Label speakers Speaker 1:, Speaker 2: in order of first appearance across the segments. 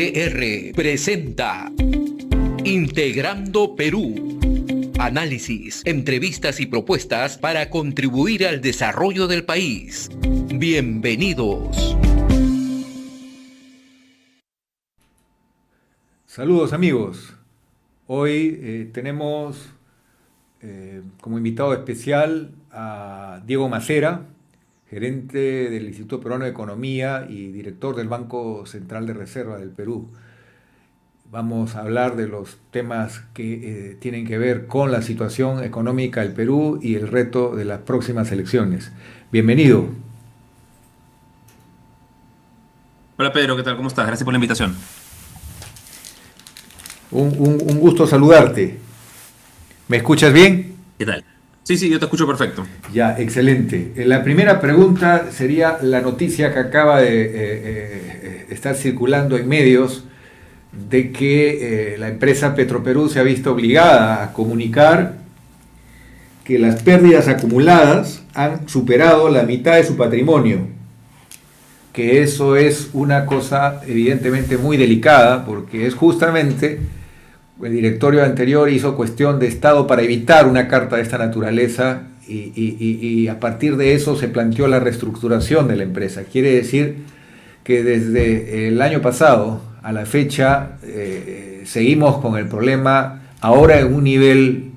Speaker 1: IPR presenta Integrando Perú. Análisis, entrevistas y propuestas para contribuir al desarrollo del país. Bienvenidos.
Speaker 2: Saludos amigos. Hoy tenemos como invitado especial a Diego Macera, gerente del Instituto Peruano de Economía y director del Banco Central de Reserva del Perú. Vamos a hablar de los temas que tienen que ver con la situación económica del Perú y el reto de las próximas elecciones. Bienvenido.
Speaker 3: Hola Pedro, ¿qué tal? ¿Cómo estás? Gracias por la invitación.
Speaker 2: Un gusto saludarte. ¿Me escuchas bien?
Speaker 3: ¿Qué tal? Sí, yo te escucho perfecto.
Speaker 2: Ya, excelente. La primera pregunta sería la noticia que acaba de estar circulando en medios de que la empresa Petroperú se ha visto obligada a comunicar que las pérdidas acumuladas han superado la mitad de su patrimonio, que eso es una cosa evidentemente muy delicada porque es justamente el directorio anterior hizo cuestión de Estado para evitar una carta de esta naturaleza y a partir de eso se planteó la reestructuración de la empresa. Quiere decir que desde el año pasado a la fecha seguimos con el problema ahora en un nivel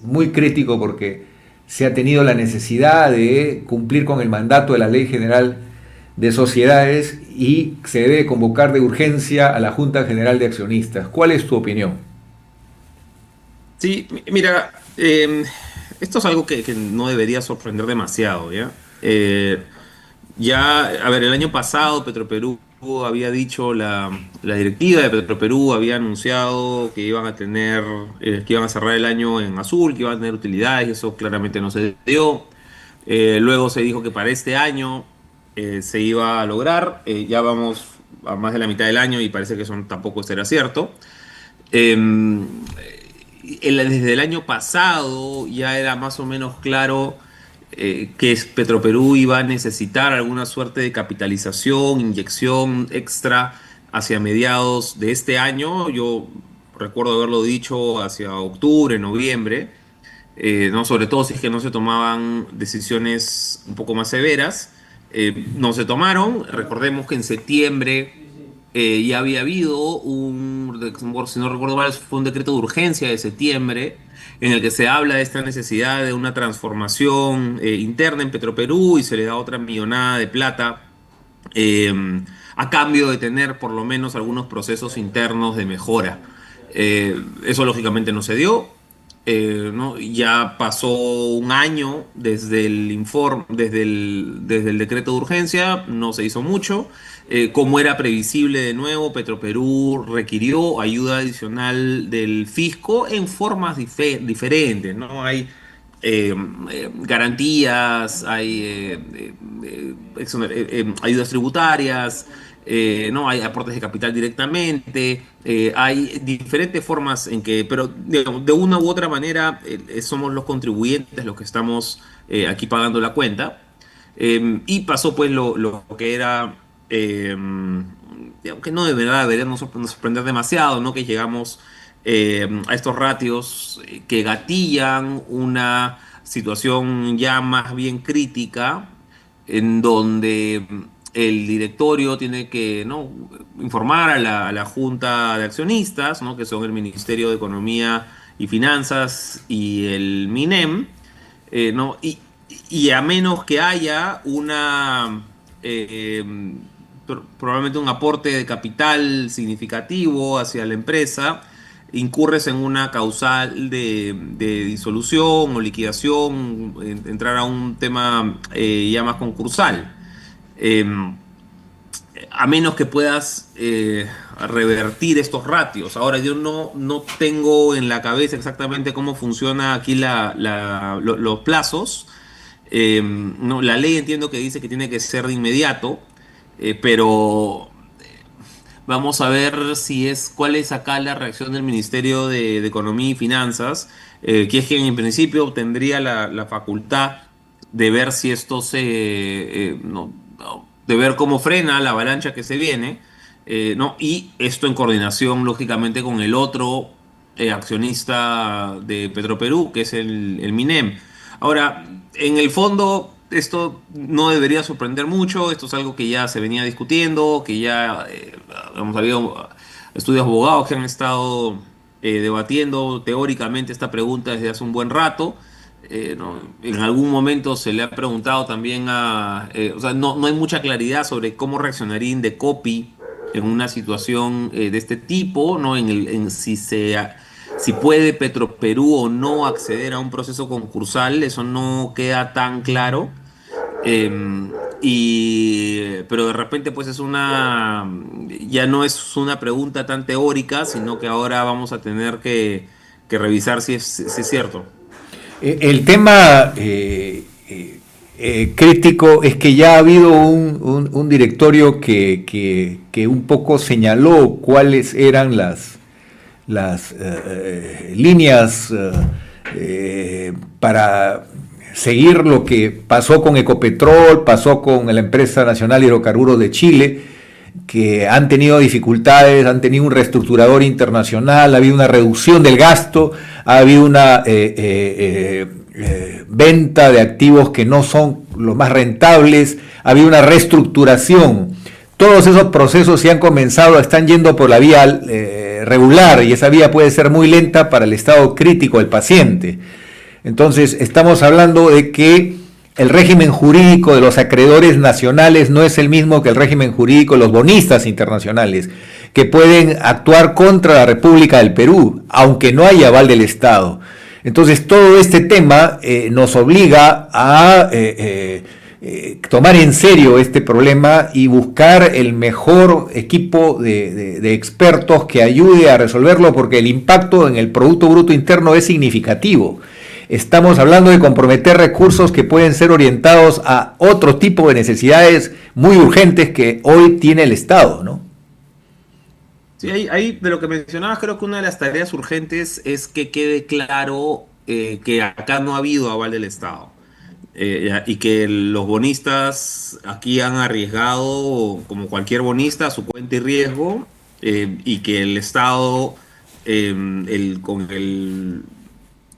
Speaker 2: muy crítico porque se ha tenido la necesidad de cumplir con el mandato de la Ley General de Sociedades y se debe convocar de urgencia a la Junta General de Accionistas. ¿Cuál es tu opinión?
Speaker 3: Sí, mira, esto es algo que no debería sorprender demasiado, ¿ya? A ver, el año pasado Petroperú había dicho, la directiva de Petroperú había anunciado que iban a tener, que iban a cerrar el año en azul, que iban a tener utilidades, y eso claramente no se dio. Luego se dijo que para este año se iba a lograr. Ya vamos a más de la mitad del año y parece que eso tampoco será cierto. Em, Desde el año pasado ya era más o menos claro que Petroperú iba a necesitar alguna suerte de capitalización, inyección extra hacia mediados de este año. Yo recuerdo haberlo dicho hacia octubre, noviembre, ¿no? Sobre todo si es que no se tomaban decisiones un poco más severas. No se tomaron. Recordemos que en septiembre ya había habido si no recuerdo mal, fue un decreto de urgencia de septiembre en el que se habla de esta necesidad de una transformación interna en Petroperú y se le da otra millonada de plata eh, a cambio de tener por lo menos algunos procesos internos de mejora. Eso lógicamente no se dio. ¿No? Ya pasó un año desde el informe, desde el decreto de urgencia, no se hizo mucho. Como era previsible, de nuevo, Petroperú requirió ayuda adicional del fisco en formas diferentes, ¿no? Hay garantías, hay ayudas tributarias, ¿no? Hay aportes de capital directamente, hay diferentes formas en que, pero digamos, de una u otra manera somos los contribuyentes los que estamos aquí pagando la cuenta. Y pasó pues lo que era, digamos que no de verdad debería nos sorprender demasiado, ¿no? Que llegamos a estos ratios que gatillan una situación ya más bien crítica, en donde el directorio tiene que, ¿no? informar a la Junta de Accionistas, ¿no? Que son el Ministerio de Economía y Finanzas y el MINEM, ¿no? Y a menos que haya eh, probablemente un aporte de capital significativo hacia la empresa, incurres en una causal de disolución o liquidación, entrar a un tema ya más concursal. Eh, a menos que puedas revertir estos ratios. Ahora, yo no tengo en la cabeza exactamente cómo funciona aquí los plazos. No, la ley entiendo que dice que tiene que ser de inmediato, pero vamos a ver cuál es acá la reacción del Ministerio de Economía y Finanzas, que es quien en principio tendría la facultad de ver si esto de ver cómo frena la avalancha que se viene. ¿no? Y esto en coordinación, lógicamente, con el otro accionista de Petroperú, que es el MINEM. Ahora, en el fondo, esto no debería sorprender mucho, esto es algo que ya se venía discutiendo, que ya hemos habido estudios abogados que han estado debatiendo teóricamente esta pregunta desde hace un buen rato. ¿No? En algún momento se le ha preguntado también o sea, no hay mucha claridad sobre cómo reaccionaría Indecopi en una situación de este tipo, ¿no? En si puede Petroperú o no acceder a un proceso concursal, eso no queda tan claro. Pero de repente pues ya no es una pregunta tan teórica, sino que ahora vamos a tener que revisar si es cierto.
Speaker 2: El tema crítico es que ya ha habido un directorio que un poco señaló cuáles eran las líneas para seguir lo que pasó con Ecopetrol, pasó con la empresa nacional Hidrocarburos de Chile, que han tenido dificultades, han tenido un reestructurador internacional, ha habido una reducción del gasto, ha habido una venta de activos que no son los más rentables, ha habido una reestructuración. Todos esos procesos se han comenzado, están yendo por la vía regular, y esa vía puede ser muy lenta para el estado crítico del paciente. Entonces, estamos hablando de que el régimen jurídico de los acreedores nacionales no es el mismo que el régimen jurídico de los bonistas internacionales, que pueden actuar contra la República del Perú, aunque no haya aval del Estado. Entonces, todo este tema nos obliga a tomar en serio este problema y buscar el mejor equipo de expertos que ayude a resolverlo, porque el impacto en el Producto Bruto Interno es significativo. Estamos hablando de comprometer recursos que pueden ser orientados a otro tipo de necesidades muy urgentes que hoy tiene el Estado, ¿no?
Speaker 3: Sí, ahí de lo que mencionabas, creo que una de las tareas urgentes es que quede claro que acá no ha habido aval del Estado. Y que los bonistas aquí han arriesgado, como cualquier bonista, su cuenta y riesgo, y que el Estado,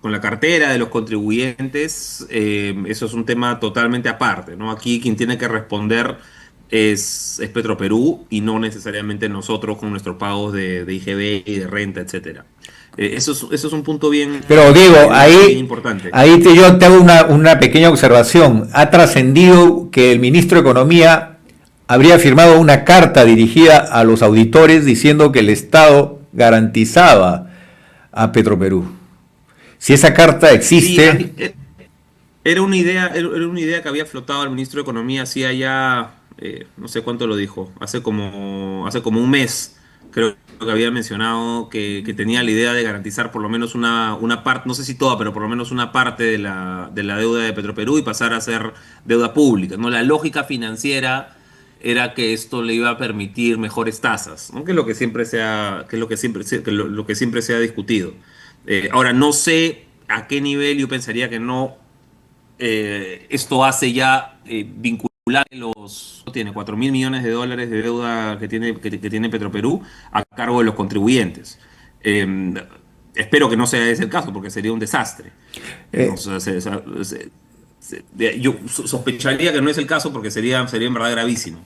Speaker 3: con la cartera de los contribuyentes, eso es un tema totalmente aparte, ¿no? Aquí quien tiene que responder es Petroperú y no necesariamente nosotros con nuestros pagos de IGB y de renta, etcétera. Eso es un punto
Speaker 2: Pero Diego,
Speaker 3: bien importante.
Speaker 2: yo te hago una pequeña observación. Ha trascendido que el ministro de Economía habría firmado una carta dirigida a los auditores diciendo que el Estado garantizaba a Petroperú. Si esa carta existe...
Speaker 3: Sí, era una idea que había flotado al ministro de Economía hacía ya, no sé cuánto lo dijo, hace como un mes, creo que había mencionado que tenía la idea de garantizar por lo menos una parte, no sé si toda, pero por lo menos una parte de la deuda de Petroperú y pasar a ser deuda pública, ¿no? La lógica financiera era que esto le iba a permitir mejores tasas, ¿no? Que es lo que siempre que es lo que siempre, lo que siempre se ha discutido. Ahora, no sé a qué nivel, yo pensaría que no. Esto hace ya vincular tiene 4.000 millones de dólares de deuda que tiene Petroperú a cargo de los contribuyentes. Eh, Espero que no sea ese el caso, porque sería un desastre. O sea, yo sospecharía que no es el caso porque sería en verdad gravísimo.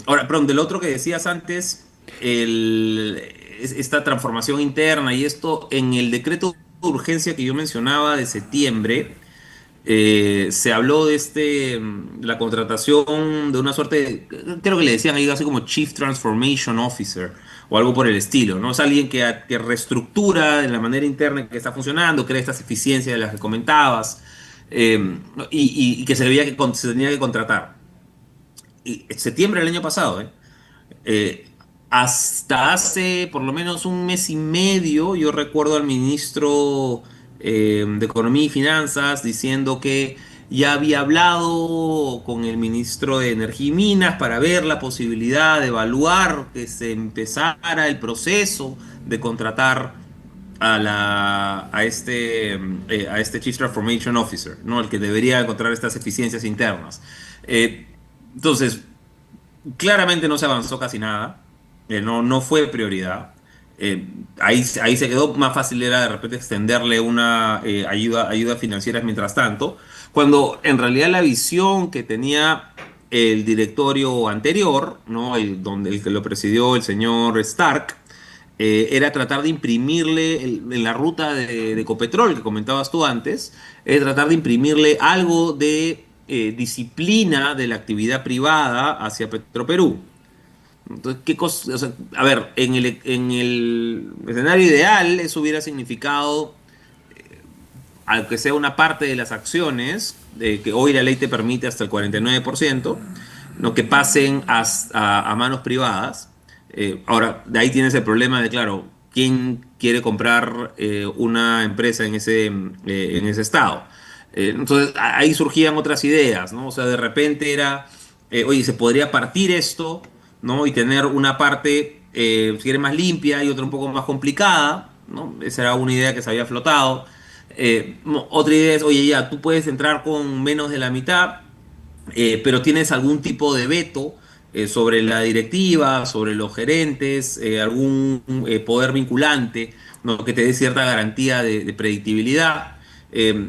Speaker 3: Ahora, perdón, del otro que decías antes, esta transformación interna y esto, en el decreto de urgencia que yo mencionaba de septiembre, se habló la contratación de una suerte, creo que le decían ahí así como Chief Transformation Officer o algo por el estilo, ¿no? Es alguien que reestructura de la manera interna en que está funcionando, crea estas eficiencias de las que comentabas, y que se tenía que contratar. Y septiembre del año pasado, ¿eh? Eh, Hasta hace por lo menos un mes y medio, yo recuerdo al ministro de Economía y Finanzas diciendo que ya había hablado con el ministro de Energía y Minas para ver la posibilidad de evaluar que se empezara el proceso de contratar a este Chief Transformation Officer, ¿no? El que debería encontrar estas eficiencias internas. Entonces, Claramente no se avanzó casi nada, no fue prioridad. Ahí se quedó, más fácil era de repente extenderle una ayuda financiera mientras tanto, cuando en realidad la visión que tenía el directorio anterior, ¿no? El que lo presidió el señor Stark, era tratar de imprimirle en la ruta de Ecopetrol que comentabas tú antes, tratar de imprimirle algo de disciplina de la actividad privada hacia Petroperú. Entonces, ¿qué cosa? O sea, a ver, en el escenario ideal, eso hubiera significado, aunque sea una parte de las acciones, que hoy la ley te permite hasta el 49%, ¿no? Que pasen a manos privadas. Ahora, de ahí tienes el problema de, claro, ¿quién quiere comprar una empresa en ese estado? Entonces, ahí surgían otras ideas, ¿no? O sea, de repente era, oye, se podría partir esto, ¿no? Y tener una parte, si quieres, más limpia y otra un poco más complicada, ¿no? Esa era una idea que se había flotado. Otra idea es, oye, ya, tú puedes entrar con menos de la mitad, pero tienes algún tipo de veto sobre la directiva, sobre los gerentes, algún poder vinculante, ¿no? Que te dé cierta garantía de predictibilidad.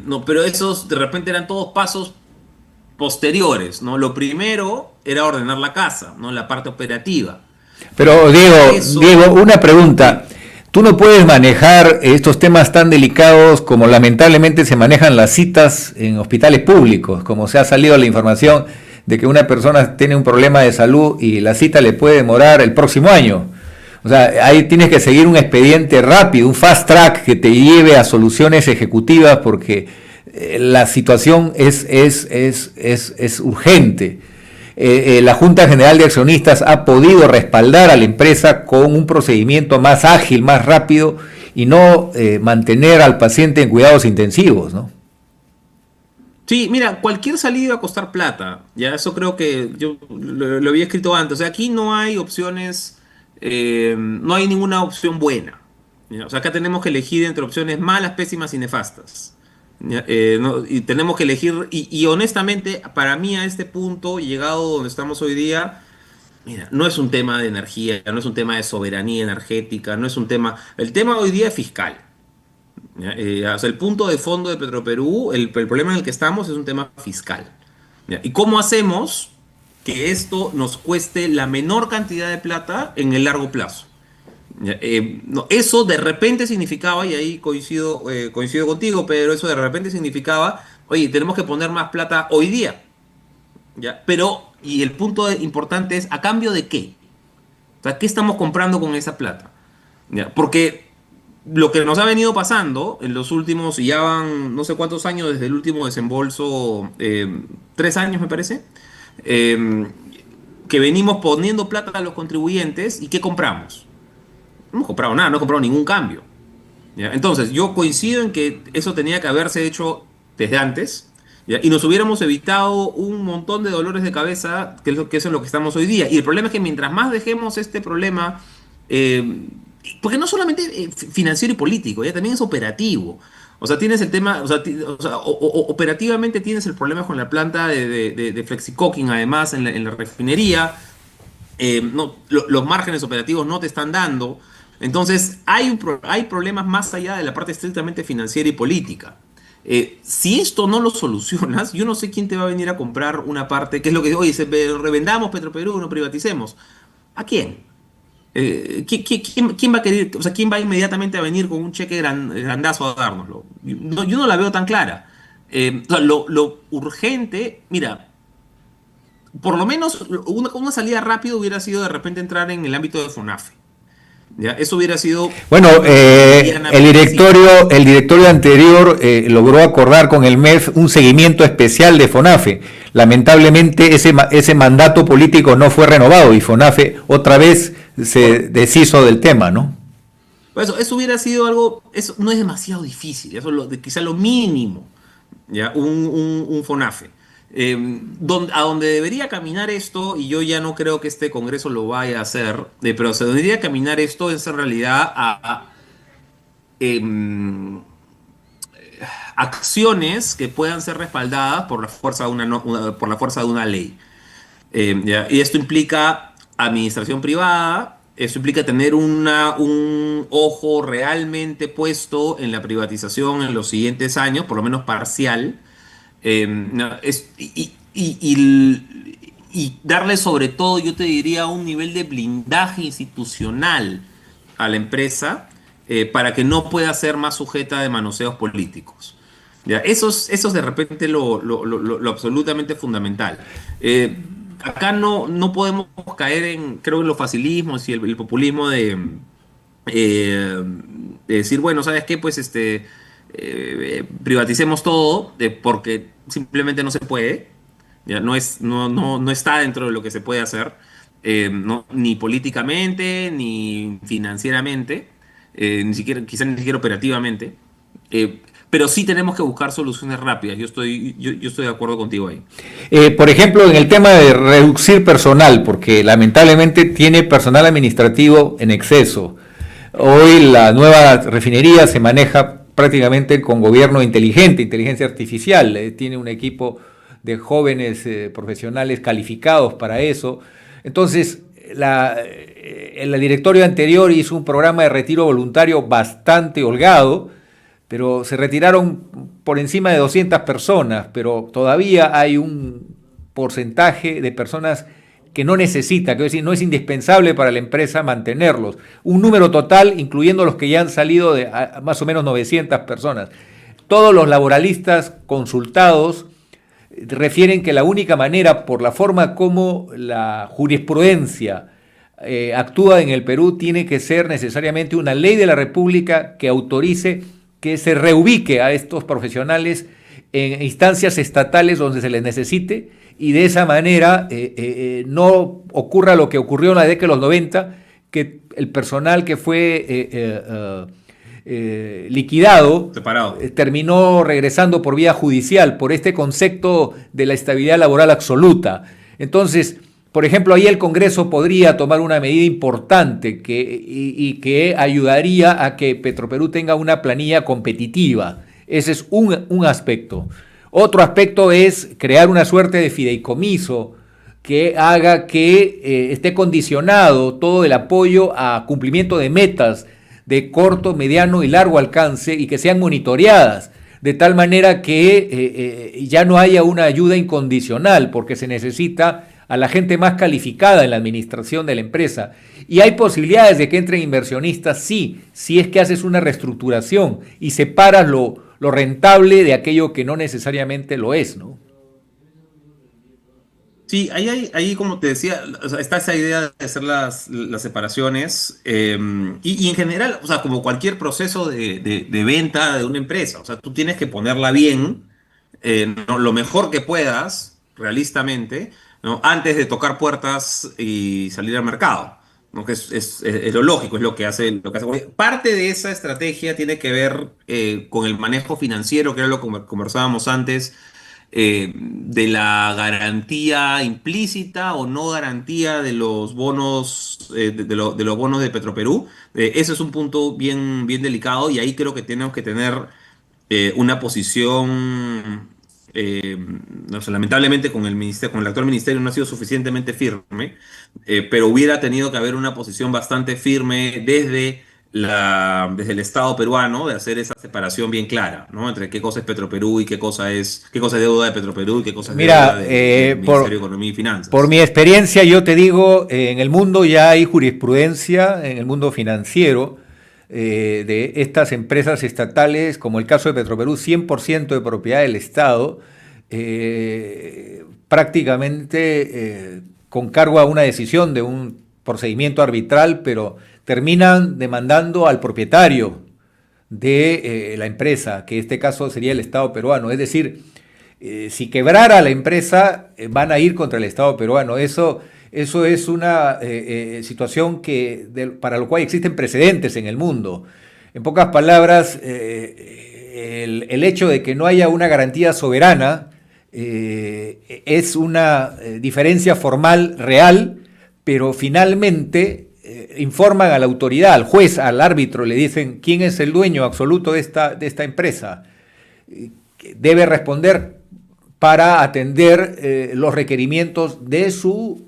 Speaker 3: No, pero esos de repente eran todos pasos posteriores, ¿no? Lo primero era ordenar la casa, ¿no? La parte operativa.
Speaker 2: Pero
Speaker 3: Para eso,
Speaker 2: Diego, una pregunta. Tú no puedes manejar estos temas tan delicados como lamentablemente se manejan las citas en hospitales públicos, como se ha salido la información de que una persona tiene un problema de salud y la cita le puede demorar el próximo año. O sea, ahí tienes que seguir un expediente rápido, un fast track que te lleve a soluciones ejecutivas porque la situación es urgente. La Junta General de Accionistas ha podido respaldar a la empresa con un procedimiento más ágil, más rápido y no mantener al paciente en cuidados intensivos, ¿no?
Speaker 3: sí, mira, cualquier salida va a costar plata. Ya eso creo que yo lo había escrito antes. O sea, aquí no hay opciones, no hay ninguna opción buena. ¿Ya? O sea, acá tenemos que elegir entre opciones malas, pésimas y nefastas. ¿Ya? Y tenemos que elegir, y honestamente, para mí a este punto, llegado donde estamos hoy día, mira, no es un tema de energía, no es un tema de soberanía energética, no es un tema, el tema hoy día es fiscal. ¿Ya? O sea, el punto de fondo de Petroperú, el problema en el que estamos es un tema fiscal. ¿Ya? ¿Y cómo hacemos que esto nos cueste la menor cantidad de plata en el largo plazo? ¿Ya? No, eso de repente significaba, y ahí coincido contigo, pero eso de repente significaba, oye, tenemos que poner más plata hoy día. ¿Ya? Pero, y el punto importante es, ¿a cambio de qué? O sea, ¿qué estamos comprando con esa plata? ¿Ya? Porque lo que nos ha venido pasando en los últimos, y ya van no sé cuántos años desde el último desembolso, 3 años me parece, eh, que venimos poniendo plata a los contribuyentes y ¿qué compramos? No hemos comprado nada, no hemos comprado ningún cambio. ¿Ya? Entonces, yo coincido en que eso tenía que haberse hecho desde antes, ¿ya? Y nos hubiéramos evitado un montón de dolores de cabeza, que eso es lo que estamos hoy día. Y el problema es que mientras más dejemos este problema, porque no solamente financiero y político, ya también es operativo. O sea, tienes el tema, operativamente tienes el problema con la planta de Flexicoking, además, en la refinería. No, los márgenes operativos no te están dando. Entonces, hay problemas más allá de la parte estrictamente financiera y política. Si esto no lo solucionas, yo no sé quién te va a venir a comprar una parte, que es lo que, oye, revendamos Petroperú, no privaticemos. ¿A quién? ¿Quién va a querer, o sea, quién va inmediatamente a venir con un cheque grandazo a dárnoslo? Yo no la veo tan clara. O sea, lo urgente, mira, por lo menos una salida rápida hubiera sido de repente entrar en el ámbito de FONAFE. ¿Ya? Eso hubiera sido
Speaker 2: Bueno,
Speaker 3: medianamente simple.
Speaker 2: el directorio anterior logró acordar con el MEF un seguimiento especial de FONAFE. Lamentablemente ese mandato político no fue renovado y FONAFE otra vez se deshizo del tema, ¿no?
Speaker 3: Por eso hubiera sido algo, eso no es demasiado difícil, eso es quizá lo mínimo, ¿ya? Un FONAFE. A donde debería caminar esto, y yo ya no creo que este Congreso lo vaya a hacer, pero se debería caminar esto es en realidad a em, acciones que puedan ser respaldadas por la fuerza de una ley. ¿Ya? Y esto implica administración privada, eso implica tener un ojo realmente puesto en la privatización en los siguientes años, por lo menos parcial, no, y darle sobre todo, yo te diría, un nivel de blindaje institucional a la empresa para que no pueda ser más sujeta de manoseos políticos. ¿Ya? Eso es de repente lo absolutamente fundamental. Acá no podemos caer creo, en los facilismos y el populismo de decir, bueno, ¿sabes qué? Pues privaticemos todo porque simplemente no se puede. ¿Ya? No está dentro de lo que se puede hacer, ni políticamente, ni financieramente, quizás ni siquiera operativamente. Pero sí tenemos que buscar soluciones rápidas. Yo estoy de acuerdo contigo ahí.
Speaker 2: Por ejemplo, en el tema de reducir personal, porque lamentablemente tiene personal administrativo en exceso. Hoy la nueva refinería se maneja prácticamente con gobierno inteligente, inteligencia artificial. Tiene un equipo de jóvenes profesionales calificados para eso. Entonces, el directorio anterior hizo un programa de retiro voluntario bastante holgado, pero se retiraron por encima de 200 personas, pero todavía hay un porcentaje de personas que no necesita, que decir, no es indispensable para la empresa mantenerlos. Un número total, incluyendo los que ya han salido, de más o menos 900 personas. Todos los laboralistas consultados refieren que la única manera, por la forma como la jurisprudencia actúa en el Perú, tiene que ser necesariamente una ley de la República que autorice que se reubique a estos profesionales en instancias estatales donde se les necesite, y de esa manera no ocurra lo que ocurrió en la década de los 90, que el personal que fue liquidado terminó regresando por vía judicial por este concepto de la estabilidad laboral absoluta. Entonces, por ejemplo, ahí el Congreso podría tomar una medida importante que ayudaría a que Petroperú tenga una planilla competitiva. Ese es un aspecto. Otro aspecto es crear una suerte de fideicomiso que haga que esté condicionado todo el apoyo a cumplimiento de metas de corto, mediano y largo alcance, y que sean monitoreadas, de tal manera que ya no haya una ayuda incondicional, porque se necesita a la gente más calificada en la administración de la empresa. Y hay posibilidades de que entren inversionistas, sí, si es que haces una reestructuración y separas lo rentable de aquello que no necesariamente lo es, ¿no?
Speaker 3: Sí, ahí como te decía, o sea, está esa idea de hacer las separaciones y en general, o sea, como cualquier proceso de venta de una empresa, o sea, tú tienes que ponerla bien, ¿no? Lo mejor que puedas, realistamente, ¿no? Antes de tocar puertas y salir al mercado, ¿no? Que es lo lógico, es lo que hace. Parte de esa estrategia tiene que ver con el manejo financiero, que era lo que conversábamos antes, de la garantía implícita o no garantía de los bonos, de los bonos de Petroperú. Ese es un punto bien, bien delicado, y ahí creo que tenemos que tener una posición, no sé, lamentablemente con el actual ministerio no ha sido suficientemente firme, pero hubiera tenido que haber una posición bastante firme desde el Estado peruano, de hacer esa separación bien clara, ¿no? Entre qué cosa es Petroperú y qué cosa es deuda de Petroperú y qué cosa es deuda del Ministerio de Economía y Finanzas.
Speaker 2: Por mi experiencia, yo te digo, en el mundo ya hay jurisprudencia, en el mundo financiero, de estas empresas estatales, como el caso de Petroperú, 100% de propiedad del Estado, prácticamente con cargo a una decisión de un procedimiento arbitral, pero terminan demandando al propietario de la empresa, que en este caso sería el Estado peruano. Es decir, si quebrara la empresa, van a ir contra el Estado peruano. Eso es una situación para lo cual existen precedentes en el mundo. En pocas palabras, el hecho de que no haya una garantía soberana es una diferencia formal real, pero finalmente informan a la autoridad, al juez, al árbitro, le dicen quién es el dueño absoluto de esta empresa. Debe responder para atender los requerimientos de su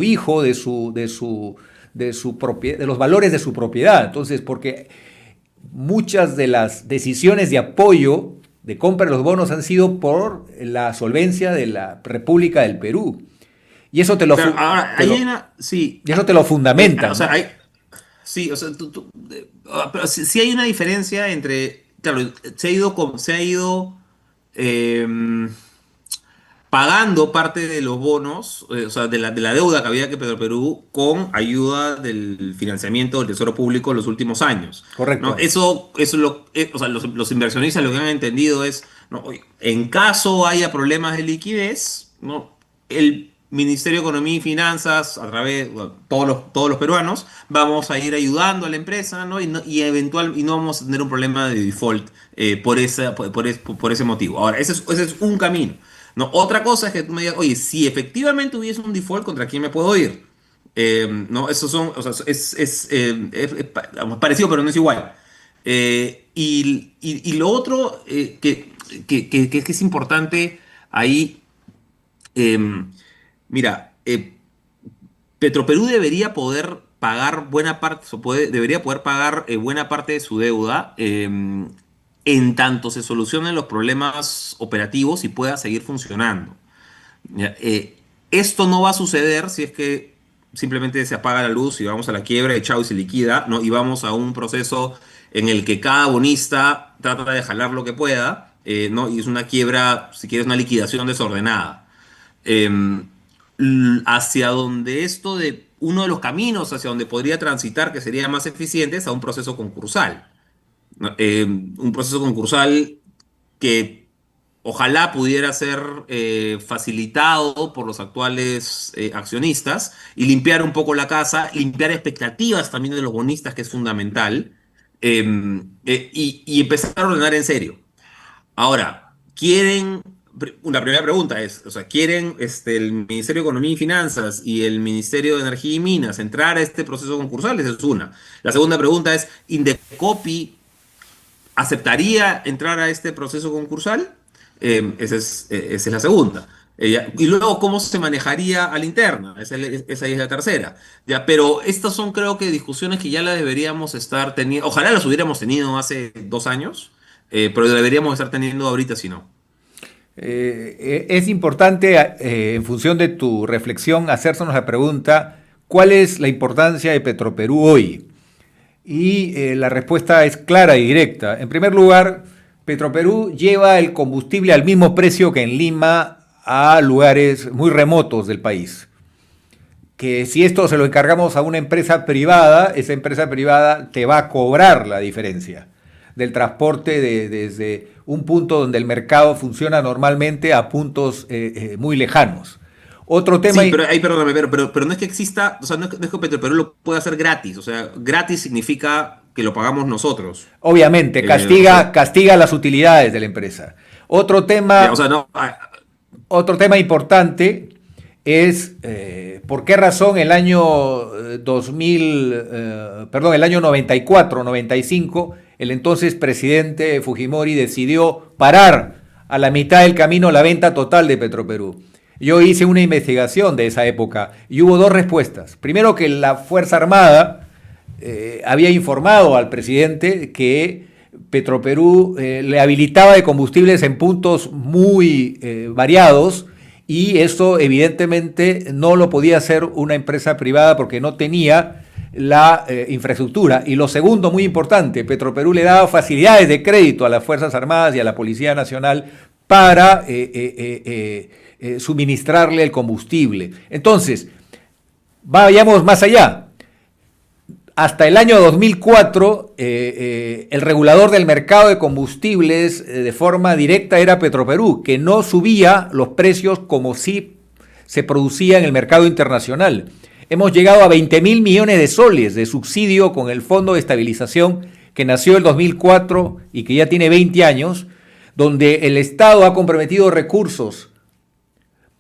Speaker 2: hijo, de los valores de su propiedad. Entonces, porque muchas de las decisiones de apoyo de compra de los bonos han sido por la solvencia de la República del Perú. Y eso te lo,
Speaker 3: sí.
Speaker 2: Y eso te lo fundamenta.
Speaker 3: O sea, sí, o sea, pero sí hay una diferencia entre, claro, se ha ido pagando parte de los bonos, o sea, de la deuda que había que Petroperú con ayuda del financiamiento del Tesoro Público en los últimos años.
Speaker 2: Correcto.
Speaker 3: ¿No? Eso o sea, los inversionistas lo que han entendido es, ¿no? Oye, en caso haya problemas de liquidez, ¿no? El Ministerio de Economía y Finanzas, a través de todos los peruanos, vamos a ir ayudando a la empresa, ¿no? Y no vamos a tener un problema de default por ese motivo. Ahora, ese es un camino. No, otra cosa es que tú me digas, oye, si efectivamente hubiese un default, ¿contra quién me puedo ir? No, esos son, o sea, es parecido, pero no es igual. Y lo otro que es importante ahí, mira, Petroperú debería poder pagar buena parte, debería poder pagar buena parte de su deuda en tanto se solucionen los problemas operativos y pueda seguir funcionando. ¿Ya? Esto no va a suceder si es que simplemente se apaga la luz y vamos a la quiebra y chao y se liquida, ¿no? Y vamos a un proceso en el que cada bonista trata de jalar lo que pueda, ¿no? Y es una quiebra, si quieres, una liquidación desordenada. Hacia donde uno de los caminos hacia donde podría transitar, que sería más eficiente, es a un proceso concursal. ¿No? Un proceso concursal que ojalá pudiera ser facilitado por los actuales accionistas y limpiar un poco la casa, limpiar expectativas también de los bonistas, que es fundamental, y empezar a ordenar en serio. Ahora, una primera pregunta es, o sea, ¿quieren el Ministerio de Economía y Finanzas y el Ministerio de Energía y Minas entrar a este proceso concursal? Esa es una. La segunda pregunta es, ¿Indecopi aceptaría entrar a este proceso concursal? Esa es la segunda. Y luego, ¿cómo se manejaría a la interna? Esa es la tercera. ¿Ya? Pero estas son, creo que, discusiones que ya las deberíamos estar teniendo. Ojalá las hubiéramos tenido hace 2 años, pero deberíamos estar teniendo ahorita, si no.
Speaker 2: Es importante, en función de tu reflexión, hacernos la pregunta, ¿cuál es la importancia de Petroperú hoy? Y la respuesta es clara y directa. En primer lugar, Petroperú lleva el combustible al mismo precio que en Lima a lugares muy remotos del país. Que si esto se lo encargamos a una empresa privada, esa empresa privada te va a cobrar la diferencia del transporte desde un punto donde el mercado funciona normalmente a puntos muy lejanos. Otro tema...
Speaker 3: Sí, perdóname, pero no es que exista, o sea, no es que Petroperú lo pueda hacer gratis, o sea, gratis significa que lo pagamos nosotros.
Speaker 2: Obviamente, castiga las utilidades de la empresa. Otro tema, otro tema importante es por qué razón el año el año 94, 95, el entonces presidente Fujimori decidió parar a la mitad del camino la venta total de Petroperú. Yo hice una investigación de esa época y hubo 2 respuestas. Primero, que la Fuerza Armada había informado al presidente que Petroperú le habilitaba de combustibles en puntos muy variados, y eso evidentemente no lo podía hacer una empresa privada porque no tenía la infraestructura. Y lo segundo, muy importante, Petroperú le daba facilidades de crédito a las Fuerzas Armadas y a la Policía Nacional para suministrarle el combustible. Entonces, vayamos más allá. Hasta el año 2004, el regulador del mercado de combustibles de forma directa era Petroperú, que no subía los precios como si se producía en el mercado internacional. Hemos llegado a 20.000 millones de soles de subsidio con el Fondo de Estabilización, que nació en 2004 y que ya tiene 20 años, donde el Estado ha comprometido recursos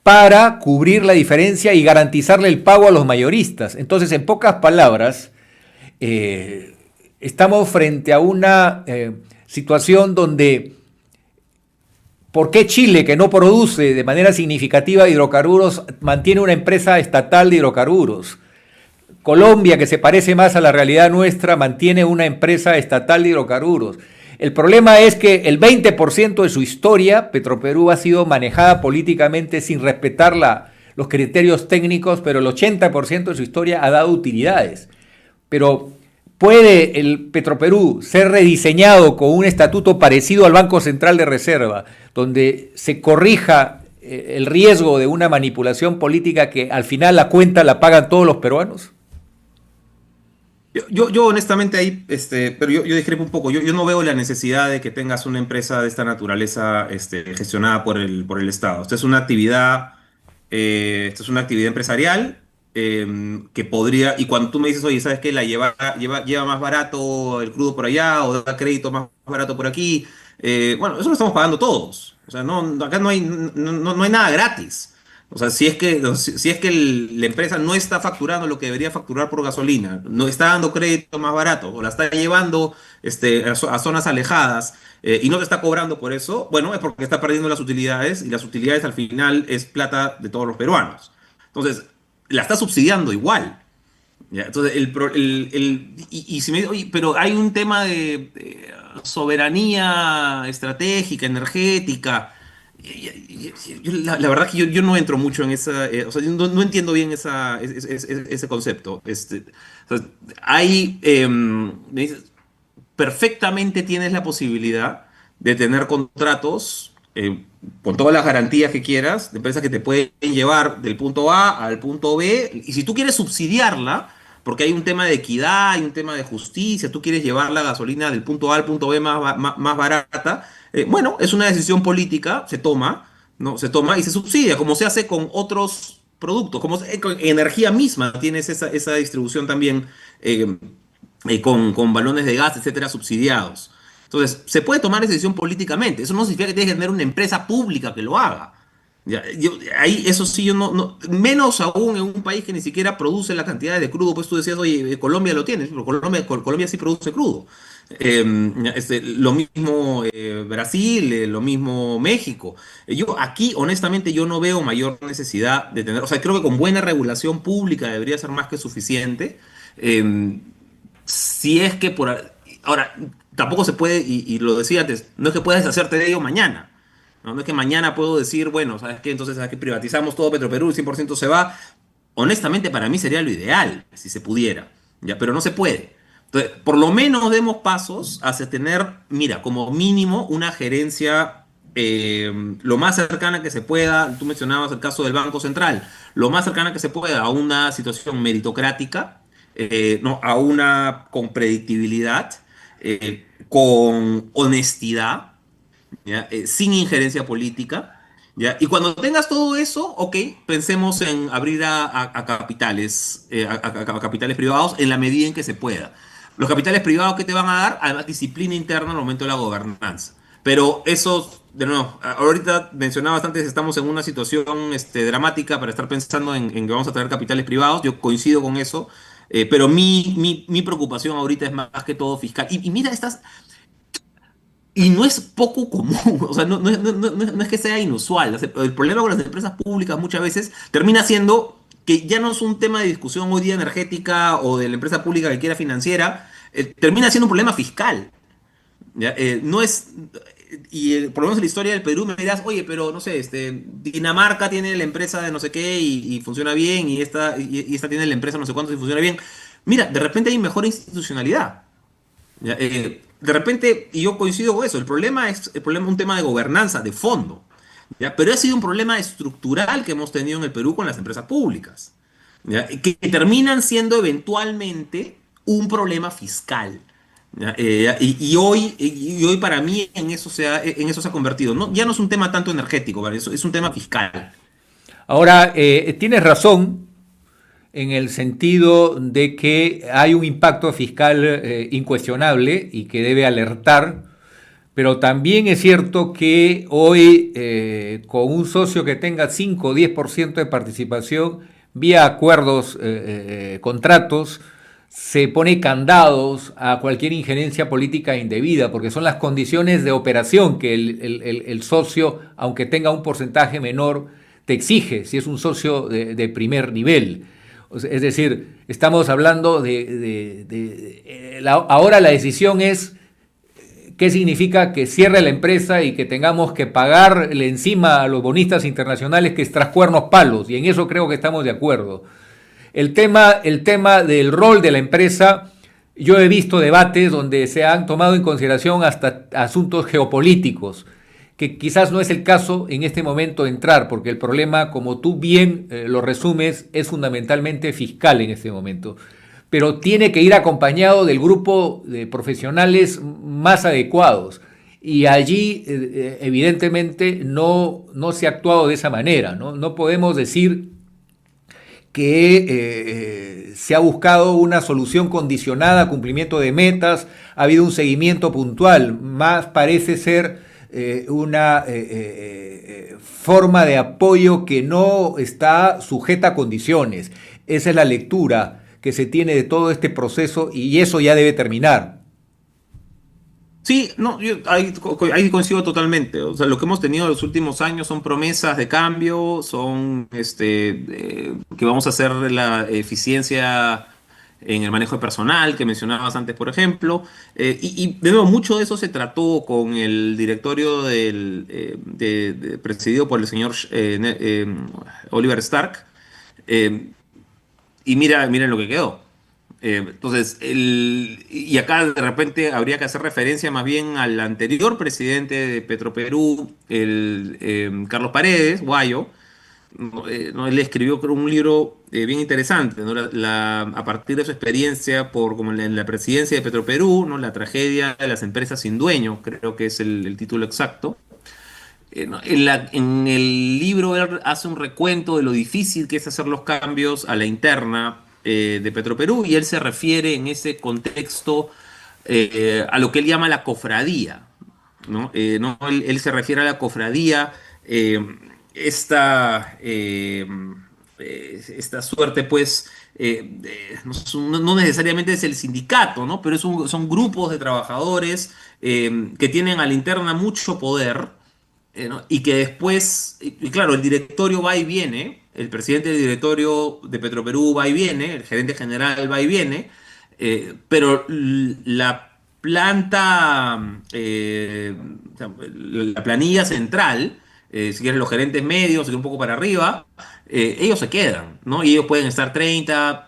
Speaker 2: para cubrir la diferencia y garantizarle el pago a los mayoristas. Entonces, en pocas palabras, estamos frente a una situación donde ¿Por qué Chile, que no produce de manera significativa hidrocarburos, mantiene una empresa estatal de hidrocarburos? Colombia, que se parece más a la realidad nuestra, mantiene una empresa estatal de hidrocarburos. El problema es que el 20% de su historia, Petroperú, ha sido manejada políticamente sin respetar los criterios técnicos, pero el 80% de su historia ha dado utilidades. Pero ¿puede el Petroperú ser rediseñado con un estatuto parecido al Banco Central de Reserva, donde se corrija el riesgo de una manipulación política que al final la cuenta la pagan todos los peruanos?
Speaker 3: Yo honestamente ahí, pero yo discrepo un poco. Yo no veo la necesidad de que tengas una empresa de esta naturaleza, gestionada por el Estado. Esta es una actividad empresarial, que podría, y cuando tú me dices, oye, ¿sabes qué? Lleva más barato el crudo por allá o da crédito más barato por aquí. Bueno, eso lo estamos pagando todos. O sea, no, acá no hay nada gratis. O sea, si es que la empresa no está facturando lo que debería facturar por gasolina, no está dando crédito más barato, o la está llevando a zonas alejadas, y no te está cobrando por eso, bueno, es porque está perdiendo las utilidades, y las utilidades al final es plata de todos los peruanos. Entonces, la está subsidiando igual. ¿Ya? Entonces, y si me dice, oye, pero hay un tema de soberanía estratégica, energética. La verdad que yo no entro mucho en esa, o sea, yo no entiendo bien ese concepto. O sea, me dices, perfectamente tienes la posibilidad de tener contratos, con todas las garantías que quieras, de empresas que te pueden llevar del punto A al punto B, y si tú quieres subsidiarla, porque hay un tema de equidad, hay un tema de justicia, tú quieres llevar la gasolina del punto A al punto B más barata, bueno, es una decisión política, se toma, ¿no? Se toma y se subsidia, como se hace con otros productos, con energía misma, tienes esa distribución también, con balones de gas, etcétera, subsidiados. Entonces, se puede tomar esa decisión políticamente. Eso no significa que tienes que tener una empresa pública que lo haga. Ya, ahí, eso sí, yo menos aún en un país que ni siquiera produce la cantidad de crudo. Pues tú decías, oye, Colombia lo tiene, pero Colombia sí produce crudo. Lo mismo Brasil, lo mismo México. Yo aquí, honestamente, yo no veo mayor necesidad de tener, o sea, creo que con buena regulación pública debería ser más que suficiente. Si es que ahora, tampoco se puede, y lo decía antes, no es que puedas deshacerte de ello mañana. No, no es que mañana puedo decir, bueno, ¿sabes qué? Entonces, ¿sabes qué? Privatizamos todo Petroperú, el 100% se va. Honestamente, para mí sería lo ideal, si se pudiera, ¿ya? Pero no se puede. Entonces, por lo menos demos pasos hacia tener, mira, como mínimo una gerencia, lo más cercana que se pueda. Tú mencionabas el caso del Banco Central, lo más cercana que se pueda a una situación meritocrática, no, con predictibilidad, con honestidad, ¿ya? Sin injerencia política, ¿ya? Y cuando tengas todo eso, ok, pensemos en abrir a capitales, a capitales privados en la medida en que se pueda. Los capitales privados que te van a dar, además, disciplina interna al momento de la gobernanza. Pero eso, de nuevo, ahorita mencionabas antes, estamos en una situación dramática para estar pensando en que vamos a tener capitales privados. Yo coincido con eso, pero mi preocupación ahorita es más que todo fiscal. Y mira, y no es poco común, o sea, no es que sea inusual. El problema con las empresas públicas muchas veces termina siendo que ya no es un tema de discusión hoy día energética o de la empresa pública que quiera financiera, termina siendo un problema fiscal. ¿Ya? No es, por lo menos en la historia del Perú me dirás, oye, pero no sé, Dinamarca tiene la empresa de no sé qué y funciona bien, y esta tiene la empresa no sé cuánto y funciona bien. Mira, de repente hay mejor institucionalidad. ¿Ya? De repente, y yo coincido con eso, el problema es un tema de gobernanza, de fondo, ¿ya? Pero ha sido un problema estructural que hemos tenido en el Perú con las empresas públicas, ¿ya? Que terminan siendo eventualmente un problema fiscal. ¿Ya? Y hoy para mí en eso se ha convertido. Ya no es un tema tanto energético, ¿vale? Es un tema fiscal.
Speaker 2: Ahora, tienes razón en el sentido de que hay un impacto fiscal incuestionable y que debe alertar, pero también es cierto que hoy con un socio que tenga 5 o 10% de participación vía acuerdos, contratos, se pone candados a cualquier injerencia política indebida, porque son las condiciones de operación que el socio, aunque tenga un porcentaje menor, te exige si es un socio de primer nivel. Es decir, estamos hablando ahora la decisión es qué significa que cierre la empresa y que tengamos que pagarle encima a los bonistas internacionales que es tras cuernos palos, y en eso creo que estamos de acuerdo. El tema del rol de la empresa, yo he visto debates donde se han tomado en consideración hasta asuntos geopolíticos, que quizás no es el caso en este momento entrar, porque el problema, como tú bien lo resumes, es fundamentalmente fiscal en este momento. Pero tiene que ir acompañado del grupo de profesionales más adecuados. Y allí, evidentemente, no se ha actuado de esa manera, ¿no? No podemos decir que se ha buscado una solución condicionada a cumplimiento de metas, ha habido un seguimiento puntual, más parece ser una forma de apoyo que no está sujeta a condiciones. Esa es la lectura que se tiene de todo este proceso y eso ya debe terminar.
Speaker 3: Sí, no, yo ahí coincido totalmente. O sea, lo que hemos tenido en los últimos años son promesas de cambio, son que vamos a hacer la eficiencia en el manejo de personal que mencionabas antes, por ejemplo. Y de nuevo, mucho de eso se trató con el directorio presidido por el señor Oliver Stark. Y miren lo que quedó. Entonces, y acá de repente habría que hacer referencia más bien al anterior presidente de Petroperú, Carlos Paredes, Guayo. ¿No? Él escribió creo, un libro bien interesante, ¿no? A partir de su experiencia como en la presidencia de Petroperú, ¿no? La tragedia de las empresas sin dueño, creo que es el título exacto. ¿No? En el libro él hace un recuento de lo difícil que es hacer los cambios a la interna de Petroperú, y él se refiere en ese contexto a lo que él llama la cofradía, ¿no? Él se refiere a la cofradía, esta, esta suerte, pues, no necesariamente es el sindicato, ¿no? Pero son grupos de trabajadores que tienen a la interna mucho poder, ¿no? Y que después, y claro, el directorio va y viene, el presidente del directorio de Petroperú va y viene, el gerente general va y viene, pero la planta, o sea, la planilla central, si quieres los gerentes medios, y un poco para arriba, ellos se quedan, ¿no? Y ellos pueden estar 30